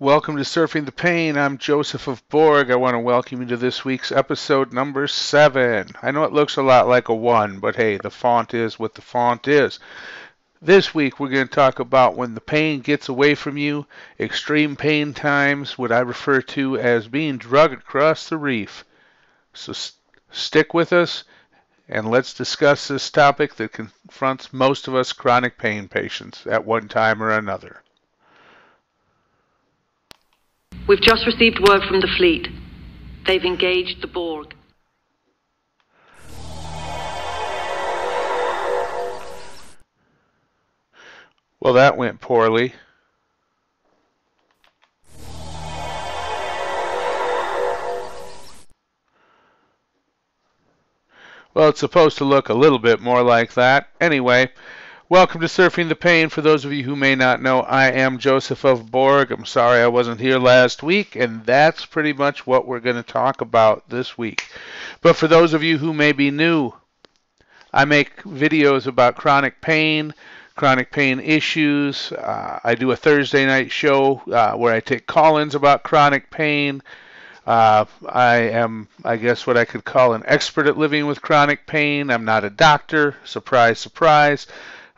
Welcome to Surfing the Pain. I'm Joseph of Borg. I want to welcome you to this week's episode number 7. I know it looks a lot like a 1, but hey, the font is what the font is. This week we're going to talk about when the pain gets away from you, extreme pain times, what I refer to as being drugged across the reef. So stick with us and let's discuss this topic that confronts most of us chronic pain patients at one time or another. We've just received word from the fleet. They've engaged the Borg. Well, that went poorly. Well, it's supposed to look a little bit more like that. Anyway, welcome to Surfing the Pain. For those of you who may not know, I am Joseph of Borg. I'm sorry I wasn't here last week, and that's pretty much what we're going to talk about this week. But for those of you who may be new, I make videos about chronic pain issues. I do a Thursday night show where I take call-ins about chronic pain. I am, I guess, what I could call an expert at living with chronic pain. I'm not a doctor, surprise, surprise,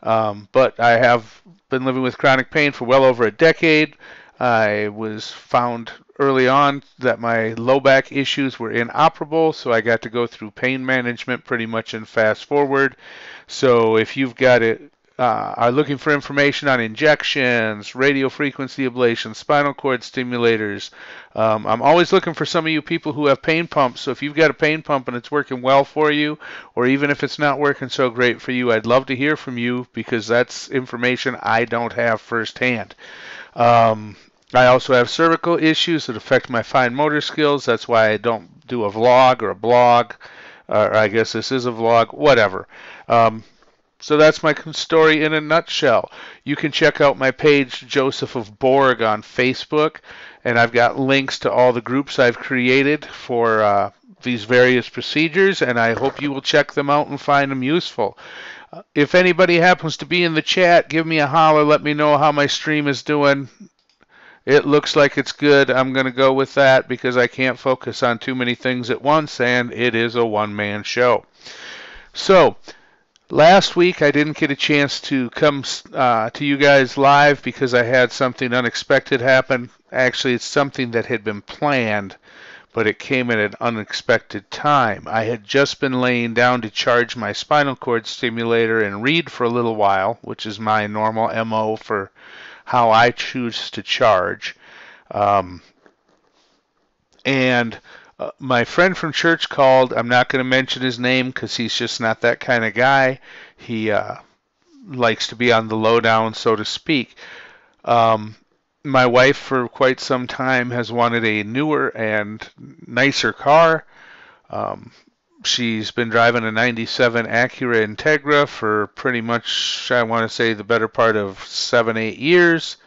but I have been living with chronic pain for well over a decade. I was found early on that my low back issues were inoperable, so I got to go through pain management pretty much in fast forward. So if you've got it, are looking for information on injections, radio frequency ablation, spinal cord stimulators. I'm always looking for some of you people who have pain pumps. So if you've got a pain pump and it's working well for you, or even if it's not working so great for you, I'd love to hear from you because that's information I don't have firsthand. I also have cervical issues that affect my fine motor skills. That's why I don't do a vlog or a blog, or I guess this is a vlog, whatever. So that's my story in a nutshell. You can check out my page, Joseph of Borg, on Facebook, and I've got links to all the groups I've created for these various procedures, and I hope you will check them out and find them useful. If anybody happens to be in the chat, give me a holler. Let me know how my stream is doing. It looks like it's good. I'm going to go with that because I can't focus on too many things at once, and it is a one-man show. So, last week I didn't get a chance to come to you guys live because I had something unexpected happen. Actually, it's something that had been planned, but it came at an unexpected time. I had just been laying down to charge my spinal cord stimulator and read for a little while, which is my normal MO for how I choose to charge. My friend from church called. I'm not going to mention his name because he's just not that kind of guy. He likes to be on the lowdown, so to speak. My wife, for quite some time, has wanted a newer and nicer car. She's been driving a 97 Acura Integra for pretty much, I want to say, the better part of 7-8 years,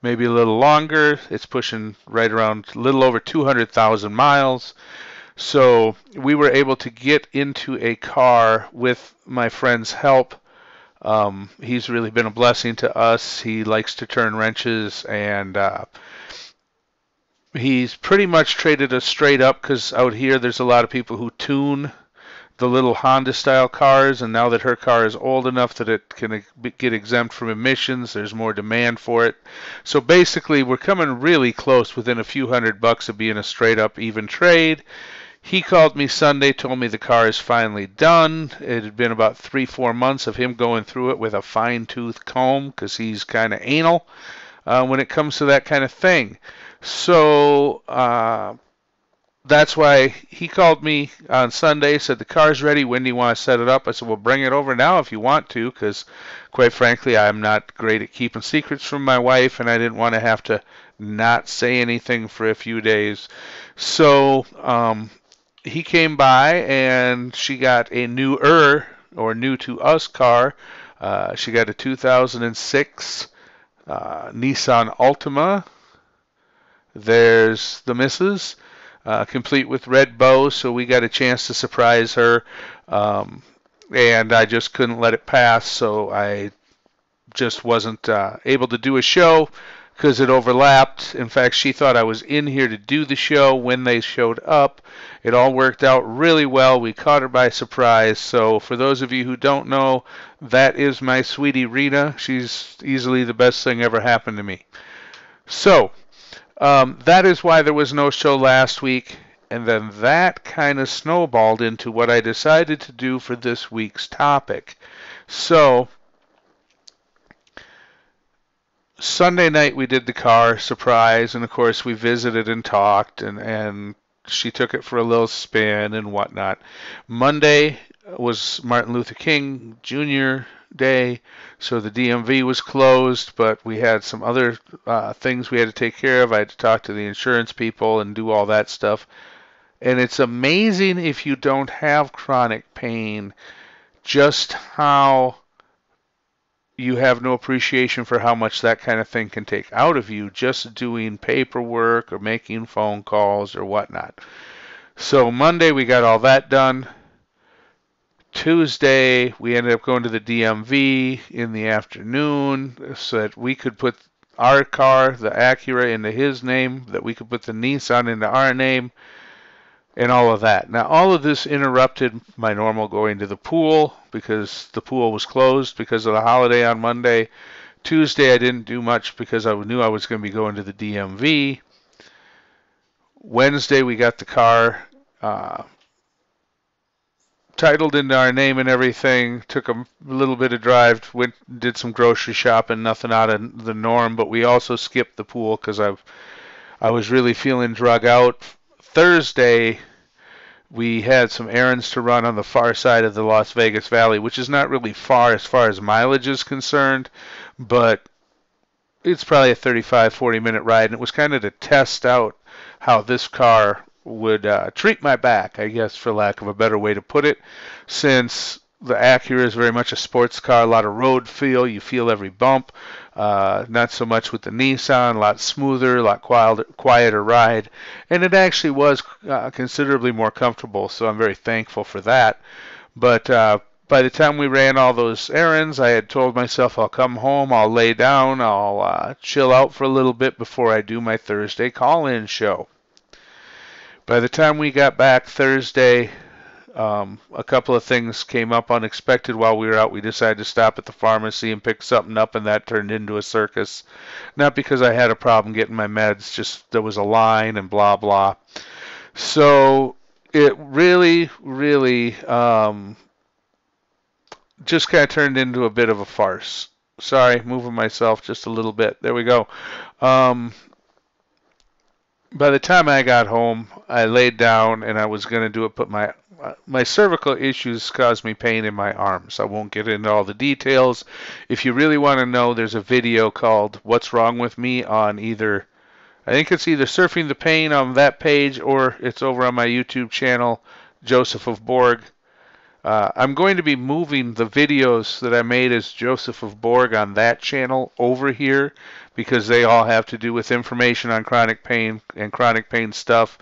maybe a little longer. It's pushing right around a little over 200,000 miles. So we were able to get into a car with my friend's help. He's really been a blessing to us. He likes to turn wrenches, and he's pretty much traded us straight up because out here there's a lot of people who tune the little Honda-style cars, and now that her car is old enough that it can get exempt from emissions, there's more demand for it. So basically, we're coming really close, within a few $100 of being a straight-up even trade. He called me Sunday, told me the car is finally done. It had been about 3-4 months of him going through it with a fine-tooth comb because he's kind of anal when it comes to that kind of thing. So that's why he called me on Sunday, said the car's ready, when do you want to set it up? I said, well, bring it over now if you want to, because quite frankly, I'm not great at keeping secrets from my wife, and I didn't want to have to not say anything for a few days. So he came by, and she got a newer, or new to us car. She got a 2006 Nissan Altima. There's the missus. Complete with red bow, so we got a chance to surprise her, and I just couldn't let it pass, so I just wasn't able to do a show. because it overlapped. In fact, she thought I was in here to do the show when they showed up. It all worked out really well. We caught her by surprise. So for those of you who don't know, that is my sweetie Rena. She's easily the best thing ever happened to me. So that is why there was no show last week. And then that kind of snowballed into what I decided to do for this week's topic. So Sunday night we did the car surprise, and of course we visited and talked, and she took it for a little spin and whatnot. Monday was Martin Luther King Jr. Day, so the DMV was closed, but we had some other things we had to take care of. I had to talk to the insurance people and do all that stuff. And it's amazing if you don't have chronic pain, just how you have no appreciation for how much that kind of thing can take out of you just doing paperwork or making phone calls or whatnot. So Monday we got all that done. Tuesday we ended up going to the DMV in the afternoon so that we could put our car, the Acura, into his name, that we could put the Nissan into our name, and all of that. Now, all of this interrupted my normal going to the pool because the pool was closed because of the holiday on Monday. Tuesday, I didn't do much because I knew I was going to be going to the DMV. Wednesday, we got the car titled into our name and everything. Took a little bit of drive, did some grocery shopping, nothing out of the norm, but we also skipped the pool because I was really feeling drug out. Thursday, we had some errands to run on the far side of the Las Vegas Valley, which is not really far as mileage is concerned, but it's probably a 35-40 minute ride, and it was kind of to test out how this car would treat my back, I guess, for lack of a better way to put it, since the Acura is very much a sports car, a lot of road feel, you feel every bump. Not so much with the Nissan, a lot smoother, a lot quieter ride, and it actually was considerably more comfortable, so I'm very thankful for that. But by the time we ran all those errands, I had told myself I'll come home, I'll lay down, I'll chill out for a little bit before I do my Thursday call-in show. By the time we got back Thursday, a couple of things came up unexpected while we were out. We decided to stop at the pharmacy and pick something up, and that turned into a circus. Not because I had a problem getting my meds, just there was a line and blah, blah. So it really, really just kind of turned into a bit of a farce. Sorry, moving myself just a little bit. There we go. By the time I got home, I laid down and I was going to do it, but my cervical issues caused me pain in my arms. I won't get into all the details. If you really want to know, there's a video called What's Wrong With Me on I think it's either Surfing the Pain on that page or it's over on my YouTube channel, Joseph of Borg. I'm going to be moving the videos that I made as Joseph of Borg on that channel over here because they all have to do with information on chronic pain and chronic pain stuff.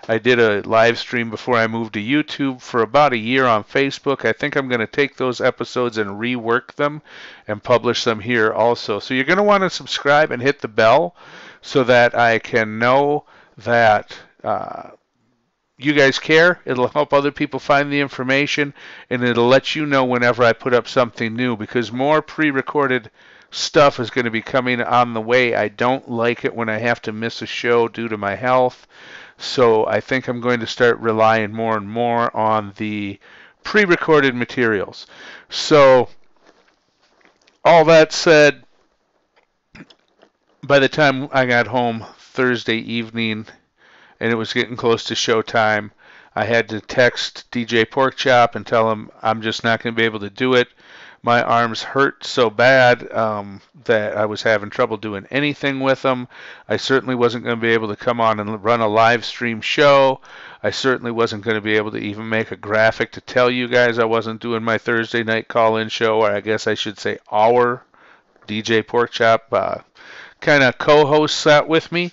I did a live stream before I moved to YouTube for about a year on Facebook. I think I'm going to take those episodes and rework them and publish them here also. So you're going to want to subscribe and hit the bell so that I can know that you guys care. It'll help other people find the information, and it'll let you know whenever I put up something new, because more pre-recorded stuff is going to be coming on the way. I don't like it when I have to miss a show due to my health, so I think I'm going to start relying more and more on the pre-recorded materials. So all that said, by the time I got home Thursday evening and it was getting close to showtime, I had to text DJ Porkchop and tell him I'm just not going to be able to do it. My arms hurt so bad that I was having trouble doing anything with them. I certainly wasn't going to be able to come on and run a live stream show. I certainly wasn't going to be able to even make a graphic to tell you guys I wasn't doing my Thursday night call-in show, or I guess I should say our DJ Porkchop kind of co-hosts that with me.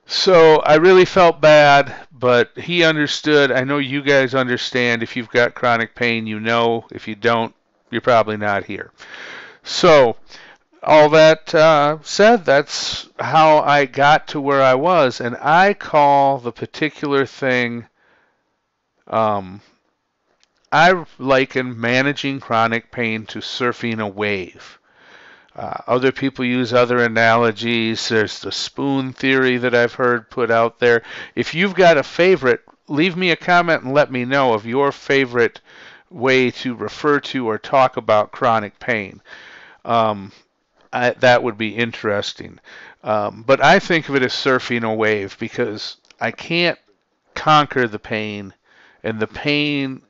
So I really felt bad, but he understood. I know you guys understand. If you've got chronic pain, you know. If you don't, you're probably not here. So all that said, that's how I got to where I was, and I call the particular thing, um, I liken managing chronic pain to surfing a wave. Other people use other analogies. There's the spoon theory that I've heard put out there. If you've got a favorite, leave me a comment and let me know of your favorite way to refer to or talk about chronic pain. Um, that would be interesting. But I think of it as surfing a wave because I can't conquer the pain, and the pain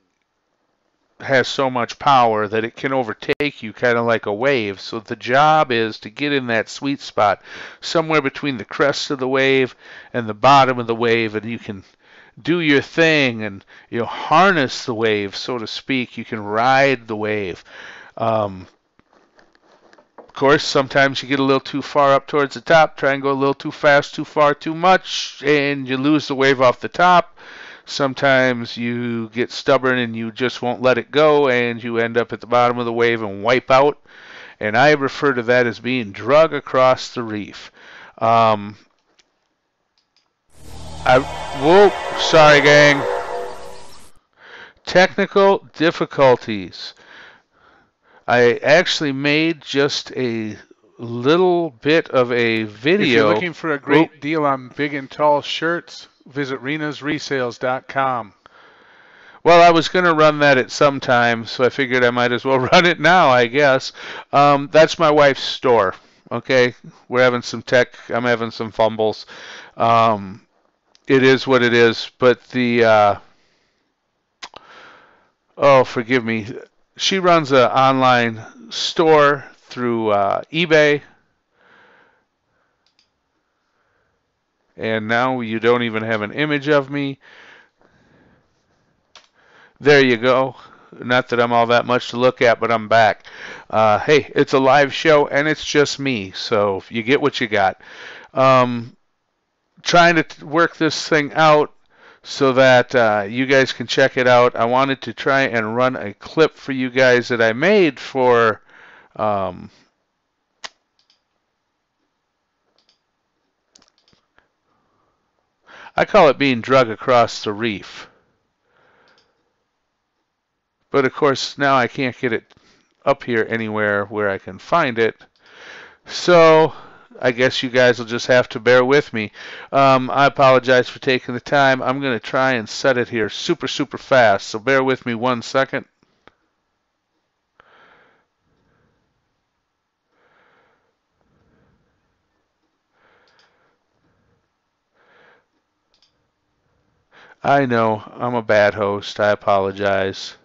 has so much power that it can overtake you kind of like a wave. So the job is to get in that sweet spot somewhere between the crest of the wave and the bottom of the wave, and you can do your thing and harness the wave, so to speak. You can ride the wave. Of course, sometimes you get a little too far up towards the top, try and go a little too fast, too far, too much, and you lose the wave off the top. Sometimes you get stubborn and you just won't let it go, and you end up at the bottom of the wave and wipe out. And I refer to that as being drug across the reef. Whoa, sorry, gang. Technical difficulties. I actually made just a little bit of a video. If you're looking for a great deal on big and tall shirts, visit renasresales.com. Well, I was going to run that at some time, so I figured I might as well run it now, I guess. That's my wife's store. Okay, we're having some tech. I'm having some fumbles. It is what it is. But the oh, forgive me. She runs an online store through eBay. And now you don't even have an image of me. There you go. Not that I'm all that much to look at, but I'm back. Hey, it's a live show, and it's just me, so you get what you got. Trying to work this thing out so that you guys can check it out. I wanted to try and run a clip for you guys that I made for I call it being drug across the reef. But of course, now I can't get it up here anywhere where I can find it. So I guess you guys will just have to bear with me. I apologize for taking the time. I'm going to try and set it here super, super fast. So bear with me 1 second. I know, I'm a bad host. I apologize.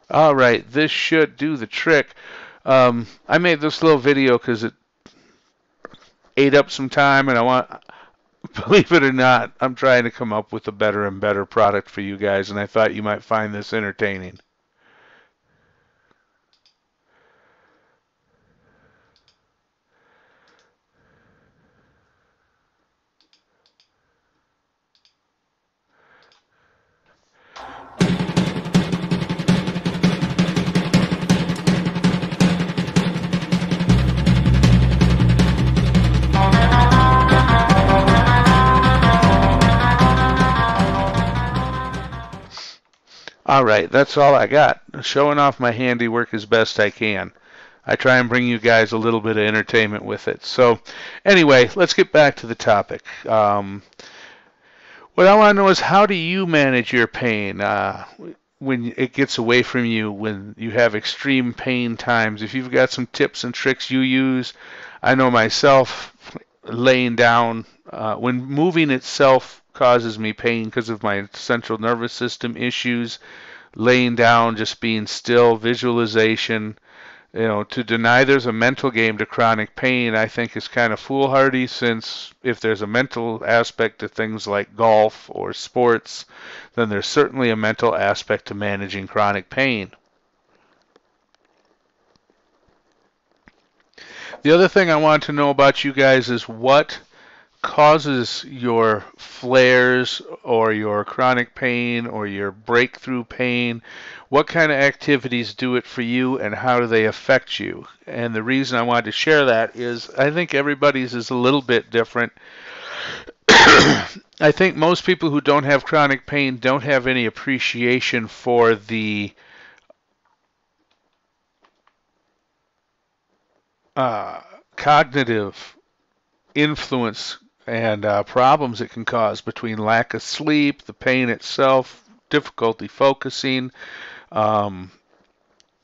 All right, this should do the trick. I made this little video because it ate up some time, and believe it or not, I'm trying to come up with a better and better product for you guys, and I thought you might find this entertaining. All right, that's all I got. Showing off my handiwork as best I can. I try and bring you guys a little bit of entertainment with it. So anyway, let's get back to the topic. What I want to know is, how do you manage your pain when it gets away from you, when you have extreme pain times? If you've got some tips and tricks you use, I know myself, laying down, when moving itself causes me pain because of my central nervous system issues. Laying down, just being still, visualization. To deny there's a mental game to chronic pain, I think is kind of foolhardy, since if there's a mental aspect to things like golf or sports, then there's certainly a mental aspect to managing chronic pain. The other thing I want to know about you guys is what causes your flares or your chronic pain or your breakthrough pain? What kind of activities do it for you and how do they affect you? And the reason I wanted to share that is I think everybody's is a little bit different. I think most people who don't have chronic pain don't have any appreciation for the uh, cognitive influence and problems it can cause between lack of sleep, the pain itself, difficulty focusing. Um,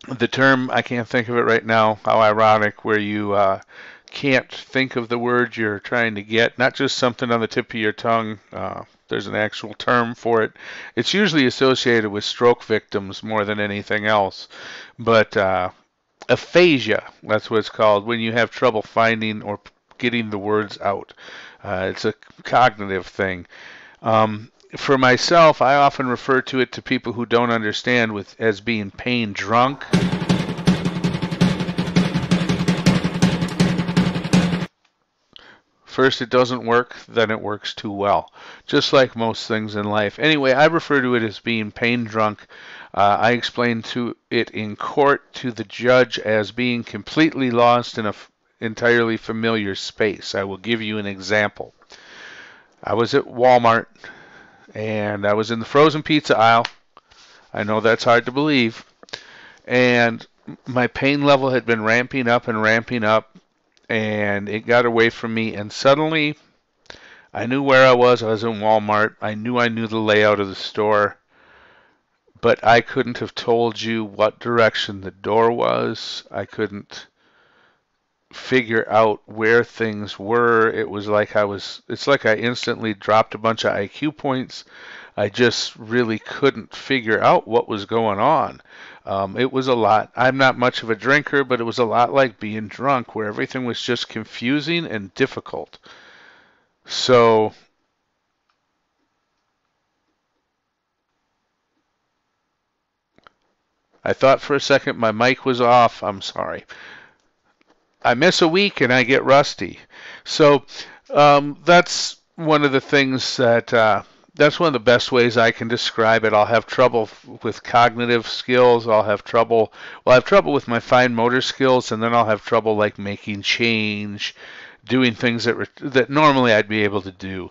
the term, I can't think of it right now, how ironic, where you can't think of the word you're trying to get, not just something on the tip of your tongue. There's an actual term for it. It's usually associated with stroke victims more than anything else. But aphasia, that's what it's called, when you have trouble finding or getting the words out. It's a cognitive thing. For myself, I often refer to it to people who don't understand with as being pain drunk. First it doesn't work, then it works too well. Just like most things in life. Anyway, I refer to it as being pain drunk. I explained to it in court to the judge as being completely lost in a entirely familiar space. I will give you an example. I was at Walmart and I was in the frozen pizza aisle. I know that's hard to believe. And my pain level had been ramping up and ramping up, and it got away from me. And suddenly, I knew where I was. I was in Walmart. I knew the layout of the store, but I couldn't have told you what direction the door was. I couldn't figure out where things were. It was like it's like I instantly dropped a bunch of IQ points. I just really couldn't figure out what was going on. It was a lot. I'm not much of a drinker, but it was a lot like being drunk, where everything was just confusing and difficult. So I thought for a second my mic was off. I'm sorry. I miss a week and I get rusty. So that's one of the things that's one of the best ways I can describe it. I'll have trouble with cognitive skills. I'll have trouble with my fine motor skills, and then I'll have trouble like making change, doing things that normally I'd be able to do.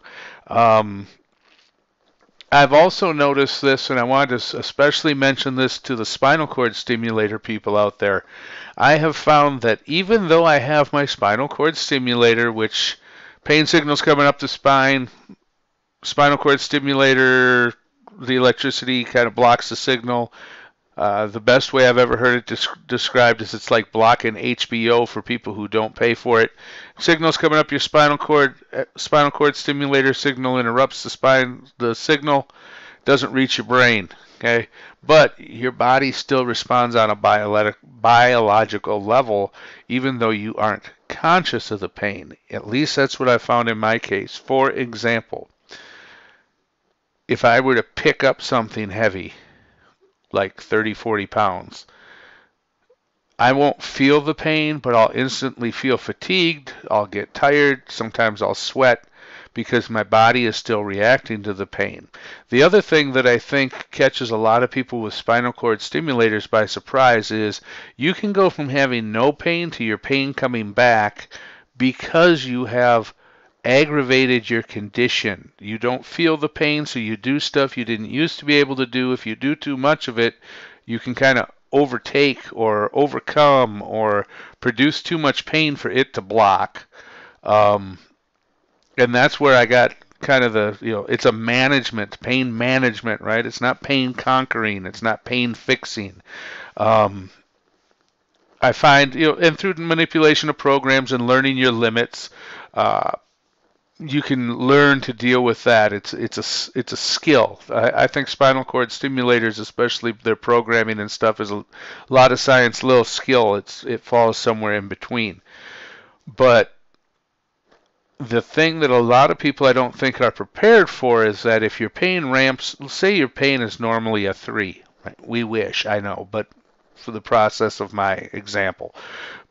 I've also noticed this, and I wanted to especially mention this to the spinal cord stimulator people out there. I have found that even though I have my spinal cord stimulator, which pain signals coming up the spine, spinal cord stimulator, the electricity kind of blocks the signal. The best way I've ever heard it described is it's like blocking HBO for people who don't pay for it. Signals coming up your spinal cord stimulator signal interrupts the signal, doesn't reach your brain. Okay, but your body still responds on a biological level, even though you aren't conscious of the pain. At least that's what I found in my case. For example, if I were to pick up something heavy, like 30, 40 pounds, I won't feel the pain, but I'll instantly feel fatigued. I'll get tired. Sometimes I'll sweat because my body is still reacting to the pain. The other thing that I think catches a lot of people with spinal cord stimulators by surprise is you can go from having no pain to your pain coming back because you have aggravated your condition. You don't feel the pain, so you do stuff you didn't used to be able to do. If you do too much of it, you can kind of overtake or overcome or produce too much pain for it to block. And that's where I got kind of it's a pain management, right? It's not pain conquering. It's not pain fixing. I find, and through manipulation of programs and learning your limits, you can learn to deal with that. It's a skill. I think spinal cord stimulators, especially their programming and stuff, is a lot of science, little skill. It falls somewhere in between. But the thing that a lot of people I don't think are prepared for is that if your pain ramps, say your pain is normally a 3, right? We wish, I know, but for the process of my example.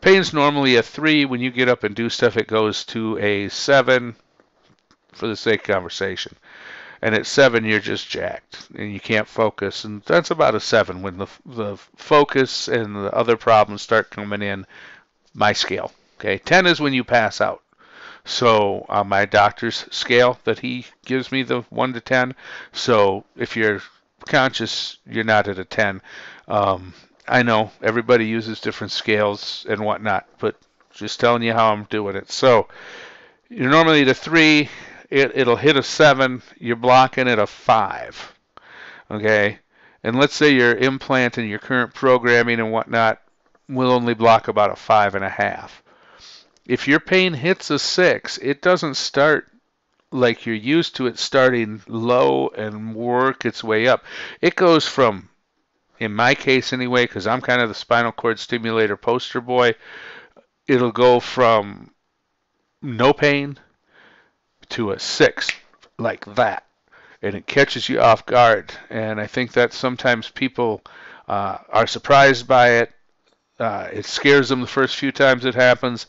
Pain's normally a 3. When you get up and do stuff, it goes to a 7 for the sake of conversation. And at 7, you're just jacked and you can't focus. And that's about a 7 when the focus and the other problems start coming in. My scale. Okay, 10 is when you pass out. So on my doctor's scale that he gives me, the 1 to 10. So if you're conscious, you're not at a 10. I know everybody uses different scales and whatnot, but just telling you how I'm doing it. So you're normally at a 3. It'll hit a 7. You're blocking at a 5. Okay, and let's say your implant and your current programming and whatnot will only block about a 5.5. If your pain hits a 6, it doesn't start like you're used to it starting low and work its way up. It goes from, in my case anyway, because I'm kind of the spinal cord stimulator poster boy, it'll go from no pain to a 6, like that. And it catches you off guard. And I think that sometimes people are surprised by it. It scares them the first few times it happens.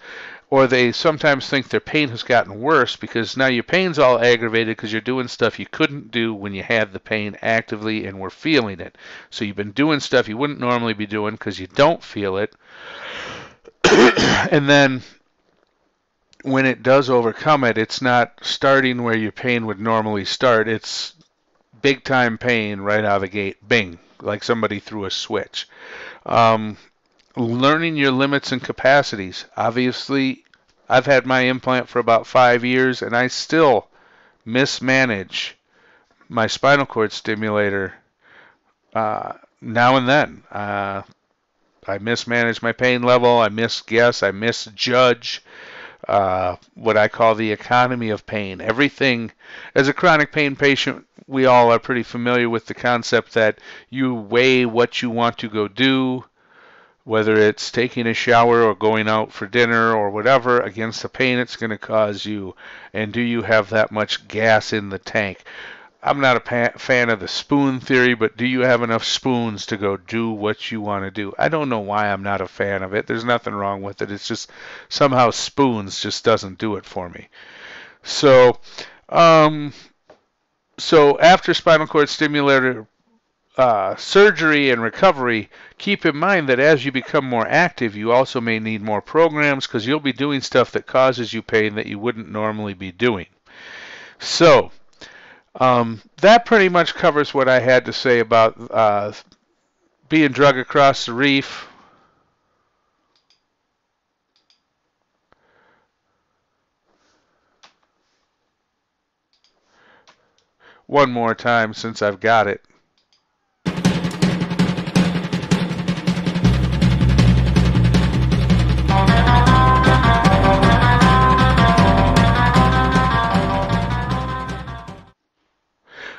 Or they sometimes think their pain has gotten worse because now your pain's all aggravated because you're doing stuff you couldn't do when you had the pain actively and were feeling it. So you've been doing stuff you wouldn't normally be doing because you don't feel it. And then when it does overcome it, it's not starting where your pain would normally start. It's big time pain right out of the gate. Bing, like somebody threw a switch. Learning your limits and capacities. Obviously, I've had my implant for about 5 years, and I still mismanage my spinal cord stimulator now and then. I mismanage my pain level. I misguess. I misjudge what I call the economy of pain. Everything, as a chronic pain patient, we all are pretty familiar with the concept that you weigh what you want to go do, whether it's taking a shower or going out for dinner or whatever, against the pain it's going to cause you. And do you have that much gas in the tank? I'm not a fan of the spoon theory, but do you have enough spoons to go do what you want to do? I don't know why I'm not a fan of it. There's nothing wrong with it. It's just somehow spoons just doesn't do it for me. So, after spinal cord stimulator surgery and recovery, keep in mind that as you become more active, you also may need more programs because you'll be doing stuff that causes you pain that you wouldn't normally be doing. So, that pretty much covers what I had to say about being drug across the reef. One more time since I've got it.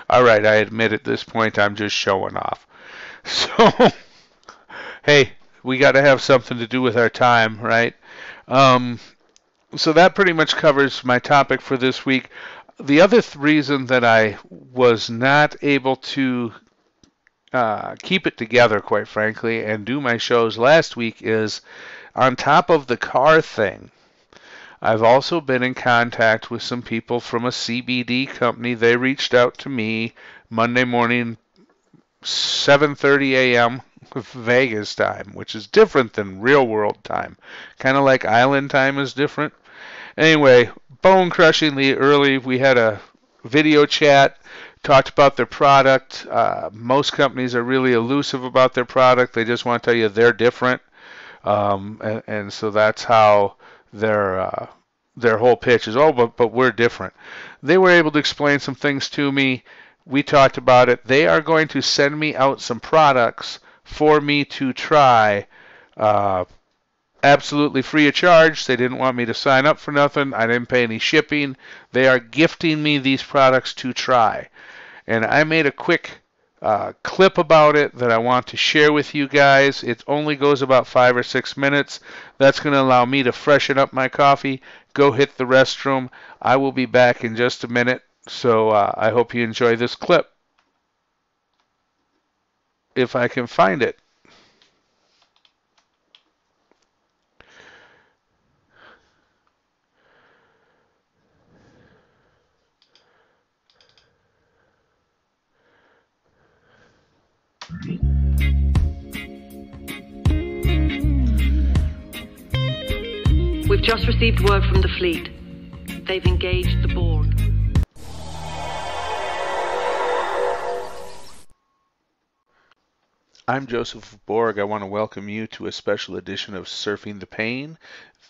All right, I admit at this point I'm just showing off. So, hey, we got to have something to do with our time, right? So that pretty much covers my topic for this week. The other reason that I was not able to keep it together, quite frankly, and do my shows last week is on top of the car thing. I've also been in contact with some people from a CBD company. They reached out to me Monday morning, 7:30 a.m. Vegas time, which is different than real world time. Kind of like island time is different. Anyway, bone-crushingly early, we had a video chat, talked about their product. Most companies are really elusive about their product. They just want to tell you they're different. And so that's how their whole pitch is, but we're different. They were able to explain some things to me. We talked about it. They are going to send me out some products for me to try absolutely free of charge. They didn't want me to sign up for nothing. I didn't pay any shipping. They are gifting me these products to try. And I made a quick clip about it that I want to share with you guys. It only goes about 5 or 6 minutes. That's going to allow me to freshen up my coffee, go hit the restroom. I will be back in just a minute, so I hope you enjoy this clip. If I can find it. just received word from the fleet. They've engaged the Borg. I'm Joseph Borg. I want to welcome you to a special edition of Surfing the Pain.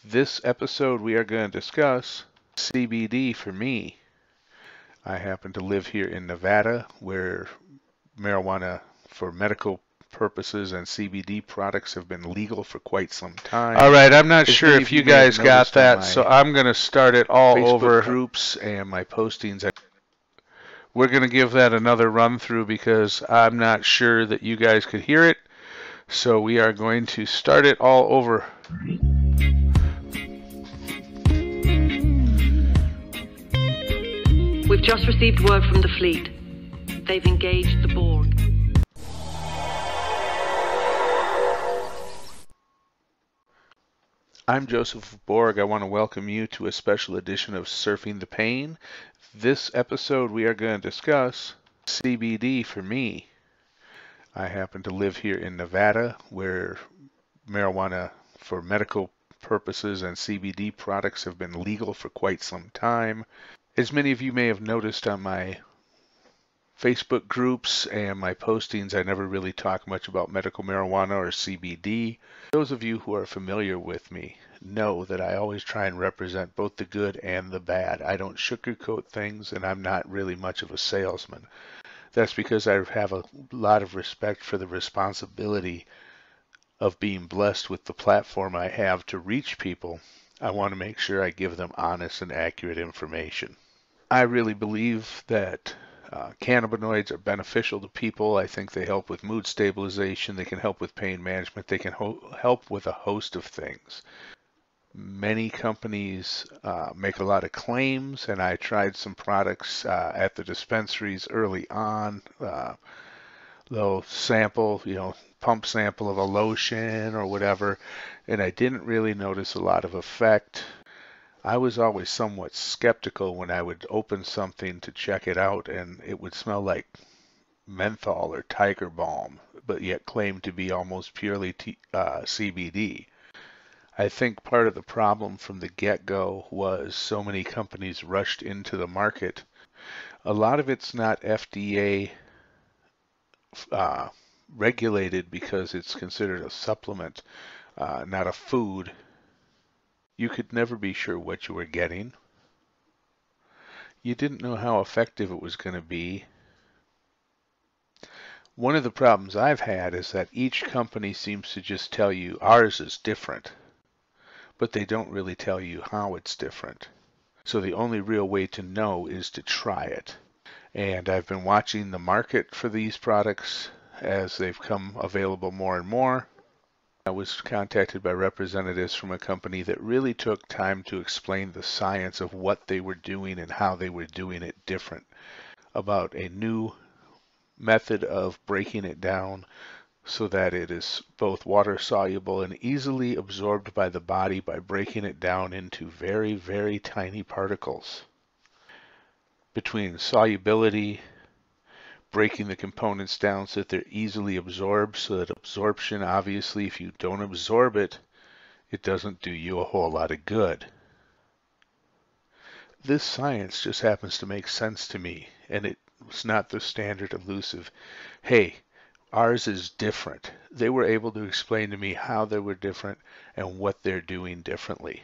This episode we are going to discuss CBD for me. I happen to live here in Nevada, where marijuana for medical purposes and CBD products have been legal for quite some time. All right, I'm not sure if you guys got that, so I'm going to start it all over. Groups and my postings. We're going to give that another run through because I'm not sure that you guys could hear it. So we are going to start it all over. We've just received word from the fleet. They've engaged the Borg. I'm Joseph Borg. I want to welcome you to a special edition of Surfing the Pain. This episode we are going to discuss CBD for me. I happen to live here in Nevada, where marijuana for medical purposes and CBD products have been legal for quite some time. As many of you may have noticed on my Facebook groups and my postings, I never really talk much about medical marijuana or CBD. Those of you who are familiar with me know that I always try and represent both the good and the bad. I don't sugarcoat things, and I'm not really much of a salesman. That's because I have a lot of respect for the responsibility of being blessed with the platform I have to reach people. I want to make sure I give them honest and accurate information. I really believe that cannabinoids are beneficial to people. I think they help with mood stabilization. They can help with pain management. They can help with a host of things. Many companies make a lot of claims, and I tried some products at the dispensaries early on. They'll sample, pump sample of a lotion or whatever, and I didn't really notice a lot of effect. I was always somewhat skeptical when I would open something to check it out, and it would smell like menthol or tiger balm, but yet claim to be almost purely CBD. I think part of the problem from the get-go was so many companies rushed into the market. A lot of it's not FDA regulated because it's considered a supplement, not a food. You could never be sure what you were getting. You didn't know how effective it was going to be. One of the problems I've had is that each company seems to just tell you ours is different, but they don't really tell you how it's different. So the only real way to know is to try it. And I've been watching the market for these products as they've come available more and more. I was contacted by representatives from a company that really took time to explain the science of what they were doing and how they were doing it different, about a new method of breaking it down so that it is both water soluble and easily absorbed by the body by breaking it down into very, very tiny particles. Between solubility, breaking the components down so that they're easily absorbed, so that absorption, obviously, if you don't absorb it, it doesn't do you a whole lot of good. This science just happens to make sense to me, and it's not the standard elusive, hey, ours is different. They were able to explain to me how they were different and what they're doing differently.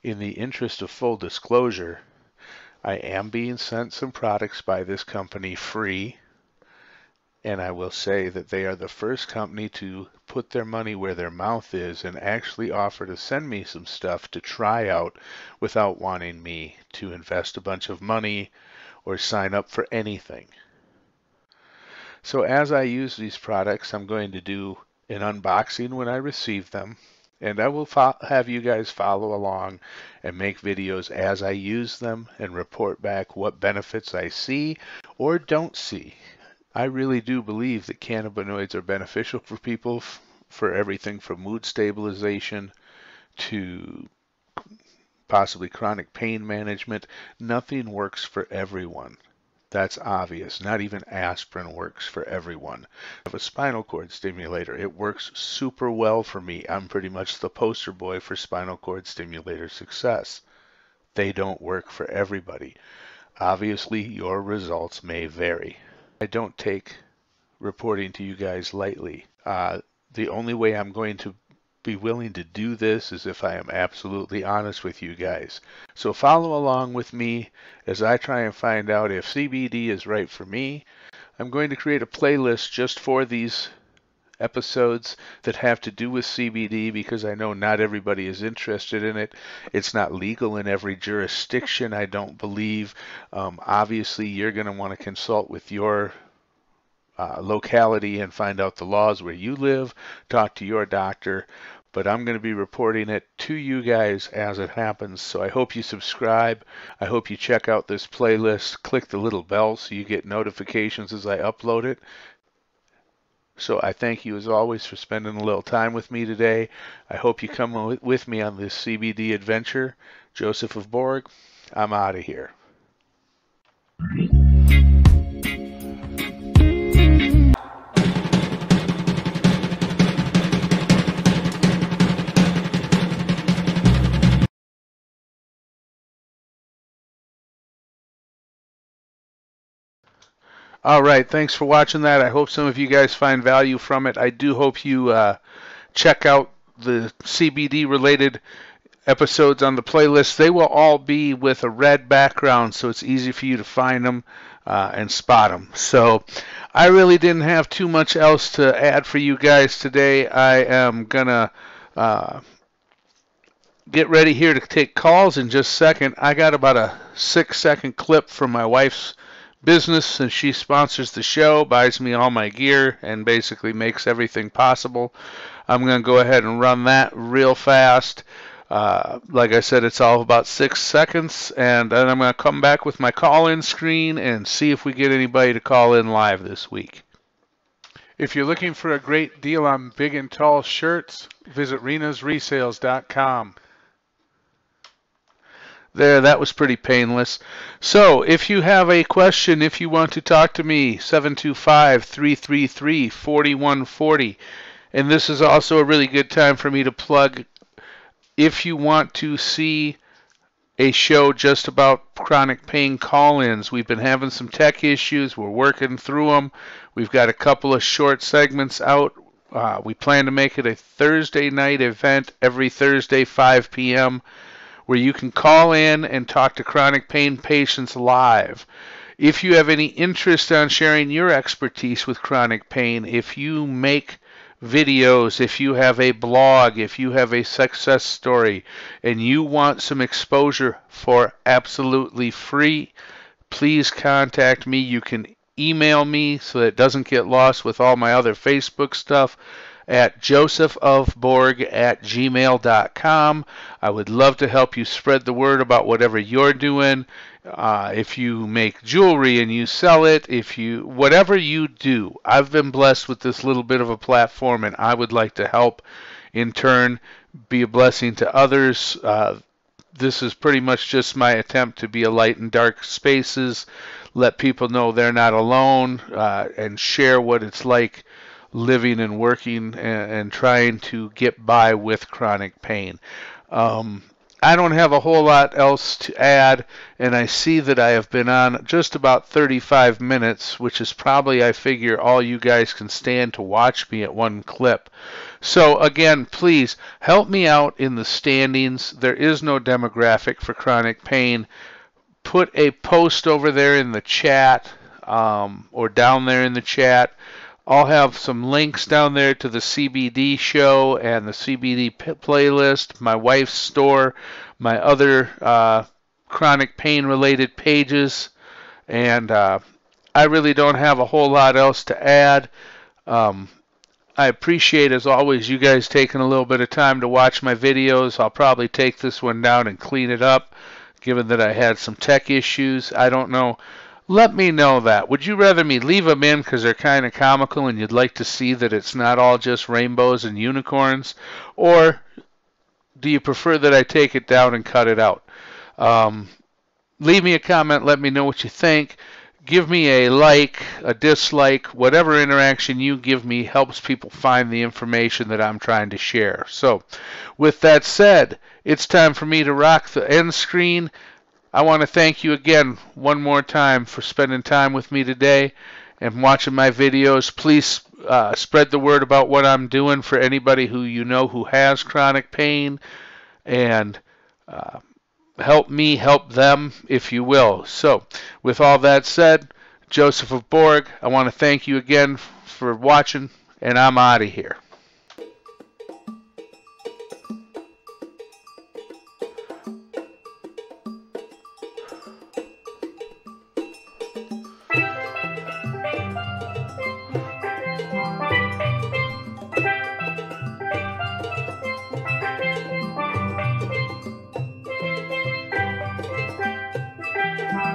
In the interest of full disclosure, I am being sent some products by this company free, and I will say that they are the first company to put their money where their mouth is and actually offer to send me some stuff to try out without wanting me to invest a bunch of money or sign up for anything. So as I use these products, I'm going to do an unboxing when I receive them. And I will have you guys follow along and make videos as I use them and report back what benefits I see or don't see. I really do believe that cannabinoids are beneficial for people for everything from mood stabilization to possibly chronic pain management. Nothing works for everyone. That's obvious. Not even aspirin works for everyone. I have a spinal cord stimulator. It works super well for me. I'm pretty much the poster boy for spinal cord stimulator success. They don't work for everybody. Obviously, your results may vary. I don't take reporting to you guys lightly. The only way I'm going to be willing to do this is if I am absolutely honest with you guys. So follow along with me as I try and find out if CBD is right for me. I'm going to create a playlist just for these episodes that have to do with CBD because I know not everybody is interested in it. It's not legal in every jurisdiction, I don't believe. Obviously, you're going to want to consult with your locality and find out the laws where you live, talk to your doctor, but I'm going to be reporting it to you guys as it happens. So I hope you subscribe. I hope you check out this playlist. Click the little bell so you get notifications as I upload it. So I thank you as always for spending a little time with me today. I hope you come with me on this CBD adventure. Joseph of Borg, I'm out of here. All right, thanks for watching that. I hope some of you guys find value from it. I do hope you check out the CBD related episodes on the playlist. They will all be with a red background, so it's easy for you to find them and spot them. So I really didn't have too much else to add for you guys today. I am going to get ready here to take calls in just a second. I got about a 6-second clip from my wife's business, and she sponsors the show, buys me all my gear, and basically makes everything possible. I'm going to go ahead and run that real fast. Like I said, it's all about 6 seconds, and then I'm going to come back with my call-in screen and see if we get anybody to call in live this week. If you're looking for a great deal on big and tall shirts, visit renasresales.com. There, that was pretty painless. So, if you have a question, if you want to talk to me, 725-333-4140. And this is also a really good time for me to plug, if you want to see a show just about chronic pain call-ins. We've been having some tech issues. We're working through them. We've got a couple of short segments out. We plan to make it a Thursday night event every Thursday, 5 p.m., where you can call in and talk to chronic pain patients live. If you have any interest on sharing your expertise with chronic pain, if you make videos, if you have a blog, if you have a success story, and you want some exposure for absolutely free, please contact me. You can email me so that it doesn't get lost with all my other Facebook stuff at josephofborg@gmail.com. I would love to help you spread the word about whatever you're doing. If you make jewelry and you sell it, whatever you do, I've been blessed with this little bit of a platform, and I would like to help in turn be a blessing to others. This is pretty much just my attempt to be a light in dark spaces, let people know they're not alone, and share what it's like living and working and trying to get by with chronic pain. I don't have a whole lot else to add, and I see that I have been on just about 35 minutes, which is probably, I figure, all you guys can stand to watch me at one clip. So again, please help me out in the standings. There is no demographic for chronic pain. Put a post over there in the chat, or down there in the chat. I'll have some links down there to the CBD show and the CBD playlist, my wife's store, my other chronic pain related pages, and I really don't have a whole lot else to add. I appreciate, as always, you guys taking a little bit of time to watch my videos. I'll probably take this one down and clean it up, given that I had some tech issues. I don't know. Let me know that. Would you rather me leave them in because they're kind of comical and you'd like to see that it's not all just rainbows and unicorns? Or do you prefer that I take it down and cut it out? Leave me a comment. Let me know what you think. give me a like, a dislike, whatever interaction you give me helps people find the information that I'm trying to share. So, with that said, it's time for me to rock the end screen. I want to thank you again one more time for spending time with me today and watching my videos. Please spread the word about what I'm doing for anybody who you know who has chronic pain, and help me help them, if you will. So, with all that said, Joseph of Borg, I want to thank you again for watching, and I'm out of here.